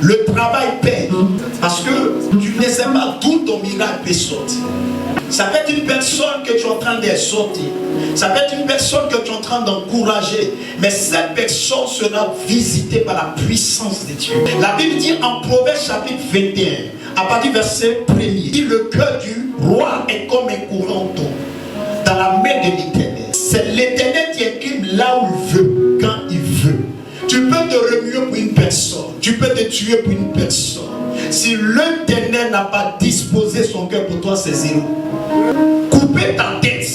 Le travail paie. Parce que tu ne sais pas d'où ton miracle peut sortir. Ça peut être une personne que tu es en train de sortir. Ça peut être une personne que tu es en train d'encourager. Mais cette personne sera visitée par la puissance de Dieu. La Bible dit en Proverbe chapitre 21, à partir du verset 1er, il dit le cœur du roi est comme un courant d'eau dans la main de l'Éternel. C'est l'Éternel qui incline là où il veut, quand il veut. Tu peux te remuer pour une personne. Tu peux te tuer pour une personne. Si l'Éternel n'a pas disposé son cœur pour toi, c'est zéro. Couper ta tête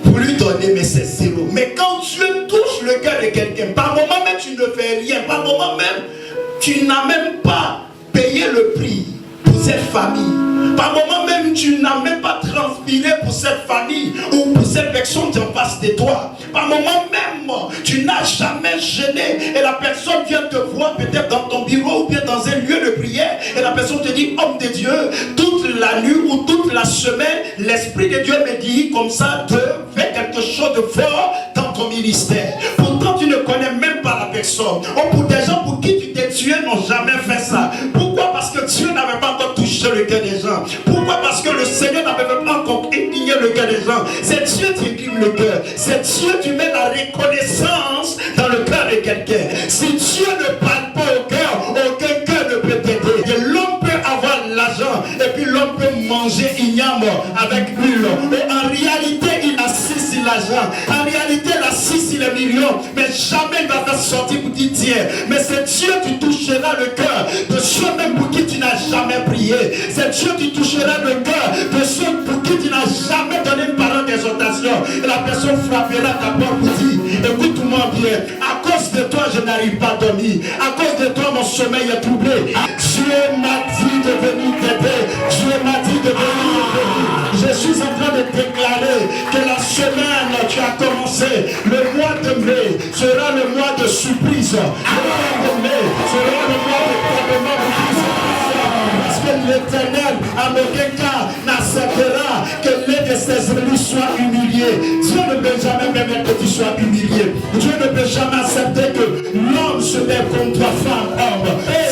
pour lui donner, mais c'est zéro. Mais quand Dieu touche le cœur de quelqu'un, par moment même tu ne fais rien. Par moment même, tu n'as même pas payé le prix pour cette famille. Par moment même, tu n'as même pas transpiré pour cette famille ou pour cette personne qui est en face de toi. Par moment même, tu n'as jamais gêné et la personne vient te voir peut-être dans ton bureau ou bien dans un lieu de prière et la personne te dit, homme de Dieu, toute la nuit ou toute la semaine, l'Esprit de Dieu me dit comme ça de faire quelque chose de fort dans ton ministère. Pourtant, tu ne connais même pas la personne. Ou pour des gens pour qui tu t'es tué n'ont jamais fait ça. Pourquoi? Parce que Dieu n'avait pas encore touché le cœur des gens. Pourquoi? Parce que le Seigneur n'avait pas encore incliné le cœur des gens. C'est Dieu qui incline le cœur. C'est Dieu qui met la reconnaissance dans le cœur de quelqu'un. Si Dieu ne parle pas au cœur, aucun cœur ne peut t'aider. L'homme peut avoir l'argent et puis l'homme peut manger igname avec l'huile. Mais en réalité, il assiste sur l'argent. En réalité, il assiste sur les millions. Mais jamais il va faire sortir pour dire tiens. Mais c'est Dieu qui touchera le cœur de ceux même pour qui tu n'as jamais prié. C'est Dieu qui touchera le cœur de ceux pour qui tu n'as jamais donné une parole d'exhortation. Et la personne frappera ta porte pour dire écoute-moi bien. À cause de toi, je n'arrive pas à dormir. À cause de toi, mon sommeil est troublé. Dieu m'a dit de venir t'aider. Dieu m'a dit de venir t'aider. Je suis en train de déclarer que la semaine tu as commencé, le mois de mai sera le mois de surprise. Le mois de mai sera le mois de probablement de parce que l'Éternel en aucun cas n'acceptera que l'un de ses élus soit humilié. Dieu ne peut jamais permettre que tu sois humilié. Dieu ne peut jamais accepter que l'homme se lève contre toi, femme, homme.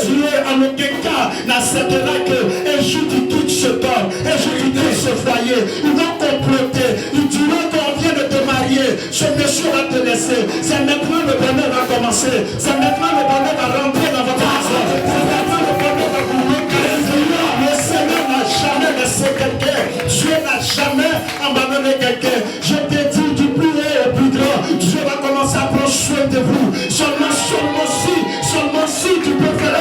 Dieu en aucun cas n'acceptera qu'un jour tu quittes ce homme, un jour tu quittes ce foyer. Il va comploter, il dira qu'on vient de te marier, ce monsieur va te laisser. C'est maintenant le bonheur va commencer. C'est maintenant le bonheur va rentrer dans votre maison. C'est maintenant le bonheur va vous recaler. Le Seigneur n'a jamais laissé quelqu'un. Dieu n'a jamais abandonné quelqu'un. Je te dis du plus haut au plus grand, Dieu va commencer à prendre soin de vous. Seulement si tu peux faire.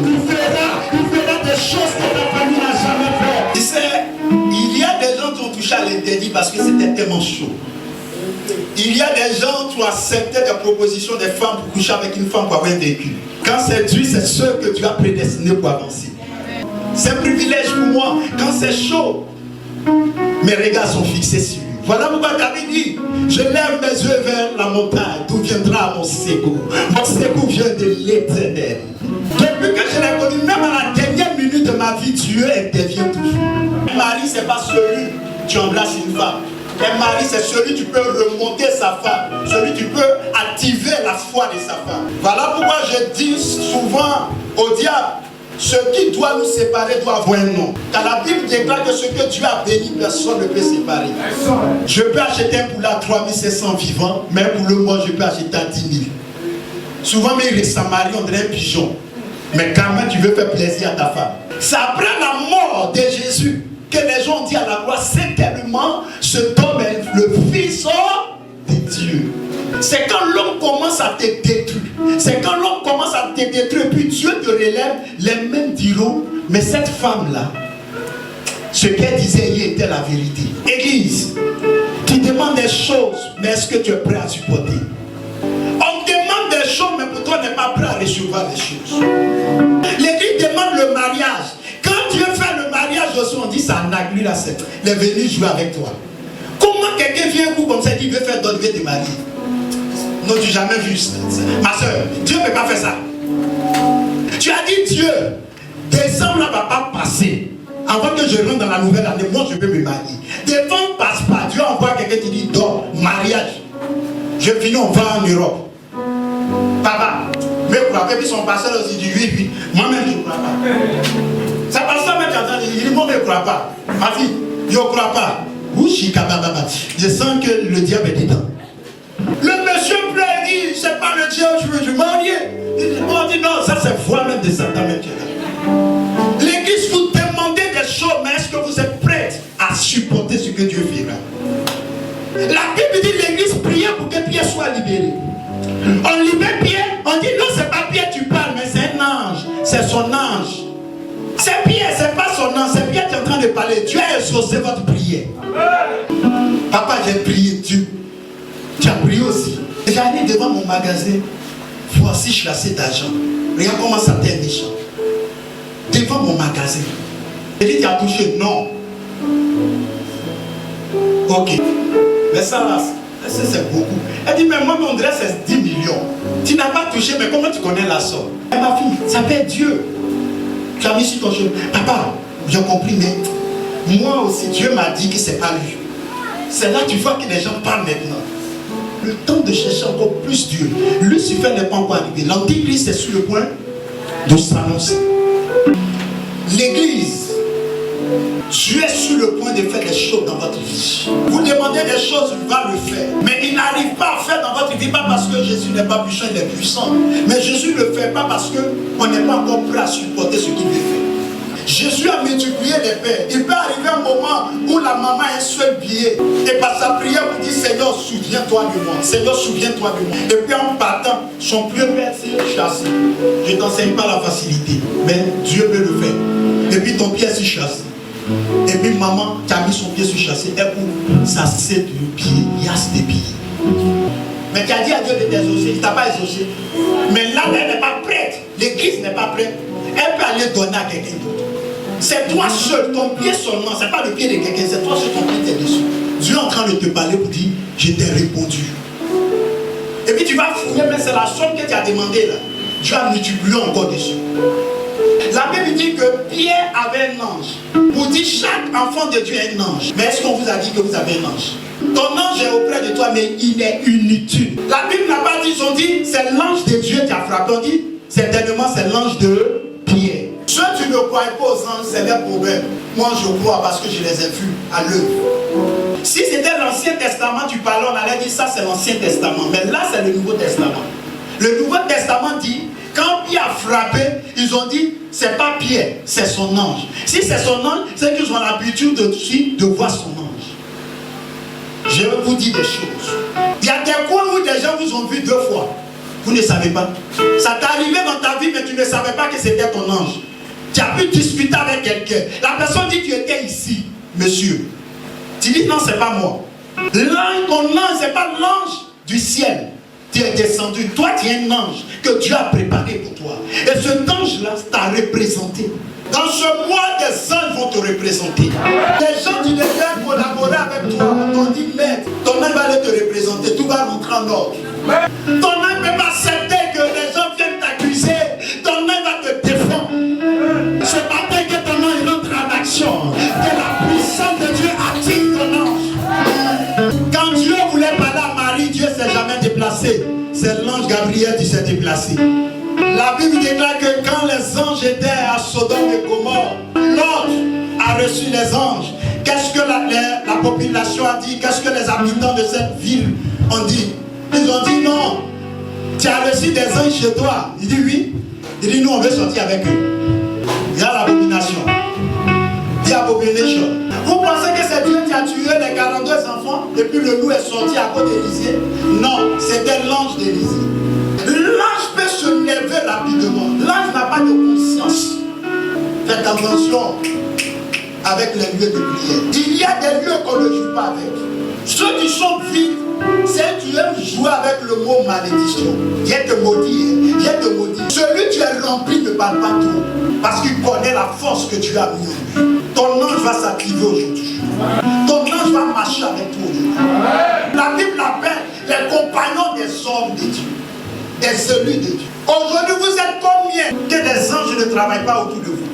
Il fera des choses que ta famille n'a jamais fait. Tu sais, il y a des gens qui ont touché à l'interdit parce que c'était tellement chaud. Il y a des gens qui ont accepté des propositions des femmes pour coucher avec une femme pour avoir un véhicule. Quand c'est Dieu, c'est ce que tu as prédestiné pour avancer. C'est un privilège pour moi. Quand c'est chaud, mes regards sont fixés sur lui. Voilà pourquoi David dit, je lève mes yeux vers la montagne, d'où viendra mon secours. Mon secours vient de l'Éternel. Depuis que je l'ai connu, même à la dernière minute de ma vie, Dieu intervient toujours. Un mari, ce n'est pas celui tu embrasses une femme. Un mari, c'est celui tu peux remonter sa femme. Celui tu peux activer la foi de sa femme. Voilà pourquoi je dis souvent au diable, ce qui doit nous séparer doit avoir un nom. Car la Bible déclare que ce que Dieu a béni, personne ne peut séparer. Je peux acheter un poulet à 3700 vivants, mais pour le mois, je peux acheter à 10 000. Souvent, mais ça marie, on dirait un pigeon. Mais quand même, tu veux faire plaisir à ta femme. C'est après la mort de Jésus que les gens ont dit à la gloire, c'est tellement cet homme est le fils de Dieu. C'est quand l'homme commence à te détruire. C'est quand l'homme commence à te détruire, puis Dieu te relève, les mêmes diront, mais cette femme-là, ce qu'elle disait hier était la vérité. Église, tu demandes des choses, mais est-ce que tu es prêt à supporter? On demande des choses, mais pour toi, on n'est pas prêt à recevoir les choses. L'église demande le mariage. Quand Dieu fait le mariage aussi, on dit ça naglu là, c'est il est venu jouer avec toi. Comment quelqu'un vient vous comme ça et dit veut faire d'autres, veut te marier? Non, tu n'as jamais vu ça. Ma soeur, Dieu ne peut pas faire ça. Tu as dit Dieu, décembre là va pas passer. Avant que je rentre dans la nouvelle année, moi je peux me marier. Des temps ne passent pas. Dieu envoie quelqu'un qui dit dors, mariage. Je finis, on va en Europe. Papa, ne croit pas. Et puis son pasteur aussi dit oui. Moi-même, je ne crois pas. Ça passe ça, mais il dit moi, je ne crois pas. Ma fille, je ne crois pas. Je sens que le diable est dedans. Le monsieur pleure, il dit c'est pas le Dieu, je veux marier. On dit non, ça c'est voix même de Satan. L'église vous demandez des choses, mais est-ce que vous êtes prête à supporter ce que Dieu fera? La Bible dit l'église priait pour que Pierre soit libéré. On libère Pierre, on dit non, c'est pas Pierre tu parles, mais c'est un ange, c'est son ange. C'est Pierre, c'est pas son ange, c'est Pierre qui est en train de parler. Dieu a exaucé votre prière. Papa, j'ai prié Dieu. Tu as prié aussi. J'allais devant mon magasin, voici chassé d'argent. Regarde comment ça t'est méchant. Devant mon magasin. Il dit tu as touché, non. Ok. Mais ça là, c'est beaucoup. Elle dit, mais moi, mon dresse, c'est 10 millions. Tu n'as pas touché, mais comment tu connais la somme? Et ma fille, ça fait Dieu. Tu as mis sur ton chemin. Papa, j'ai compris, mais moi aussi, Dieu m'a dit que c'est pas lui. C'est là que tu vois que les gens parlent maintenant. Le temps de chercher encore plus Dieu. Lucifer n'est pas encore arrivé. L'antichrist est sur le point de s'annoncer. L'église, Dieu est sur le point de faire des choses dans votre vie. Vous demandez des choses, il va le faire. Mais il n'arrive pas à faire dans votre vie, pas parce que Jésus n'est pas puissant, il est puissant. Mais Jésus ne le fait pas parce qu'on n'est pas encore prêt à supporter ce qu'il veut faire. Jésus a multiplié les pères. Il peut arriver un moment où la maman a un seul billet. Et par sa prière, vous dit Seigneur, souviens-toi de moi. Seigneur, souviens-toi de moi. Et puis en partant, son plus père s'est chassé. Je ne t'enseigne pas la facilité. Mais Dieu peut le faire. Et puis ton pied s'est chassé. Et puis maman qui a mis son pied sur chassé, elle pour ça c'est de pied, il y a des pieds. Mais tu as dit à Dieu de t'exaucer, il ne t'a pas exaucé. Mais là, elle n'est pas prête, l'église n'est pas prête. Elle peut aller donner à quelqu'un d'autre. C'est toi seul, ton pied seulement, ce n'est pas le pied de quelqu'un, c'est toi seul, ton pied t'es dessus. Dieu est en train de te parler pour dire, je t'ai répondu. Et puis tu vas fouiller, mais c'est la somme que tu as demandé là. Dieu a multiplié encore dessus. La Bible dit que Pierre avait un ange. Pour dire chaque enfant de Dieu est un ange. Mais est-ce qu'on vous a dit que vous avez un ange? Ton ange est auprès de toi, mais il est inutile. La Bible n'a pas dit, ils ont dit, c'est l'ange de Dieu qui a frappé. On dit, certainement c'est l'ange de Pierre. Ceux qui ne croient pas aux anges, c'est leur problème. Moi je crois parce que je les ai vus à l'œuvre. Si c'était l'Ancien Testament, tu parlais, on allait dire ça c'est l'Ancien Testament. Mais là c'est le Nouveau Testament. Le Nouveau Testament dit, quand Pierre a frappé, ils ont dit, c'est pas Pierre, c'est son ange. Si c'est son ange, c'est qu'ils ont l'habitude de voir son ange. Je vais vous dire des choses. Il y a des coins où des gens vous ont vu 2 fois. Vous ne savez pas. Ça t'est arrivé dans ta vie, mais tu ne savais pas que c'était ton ange. Tu as pu discuter avec quelqu'un. La personne dit, tu étais ici, monsieur. Tu dis, non, c'est pas moi. L'ange, ton ange, c'est pas l'ange du ciel. Tu es descendu, toi tu es un ange que Dieu a préparé pour toi. Et cet ange-là t'a représenté. Dans ce mois, des anges vont te représenter. Des gens qui devaient collaborer avec toi t'ont dit, mais ton ange va aller te représenter, tout va rentrer en ordre. Ton ange ne peut pas accepter que les gens viennent t'accuser. Ton ange va te défendre. Ce matin que ton ange rentre en action, que la puissance de Dieu attire ton ange. Quand Dieu voulait parler à Marie, Dieu ne s'est jamais déplacé. C'est l'ange Gabriel qui s'est déplacé. La Bible déclare que quand les anges étaient à Sodome et Gomorrhe, l'ange a reçu les anges. Qu'est-ce que la population a dit? Qu'est-ce que les habitants de cette ville ont dit? Ils ont dit non. Tu as reçu des anges chez toi. Il dit oui. Il dit nous on veut sortir avec eux. Il y a l'abomination. Il y a abomination. Vous pensez que c'est Dieu qui a tué les 42 enfants et puis le loup est sorti à cause d'Élisée? Non, c'était l'ange d'Élisée. L'ange peut se lever rapidement. L'ange n'a pas de conscience. Faites attention avec les lieux de prière. Il y a des lieux qu'on ne joue pas avec. Ceux qui sont vides, c'est tu aimes jouer avec le mot malédiction. Viens te maudire, viens te maudire. Celui qui est rempli ne parle pas trop. Parce qu'il connaît la force que tu as mis en lui. Ton ange va s'activer aujourd'hui. Ton ange va marcher avec toi aujourd'hui. La Bible appelle les compagnons des hommes de Dieu. Des élus de Dieu. Aujourd'hui, vous êtes combien que les anges ne travaillent pas autour de vous?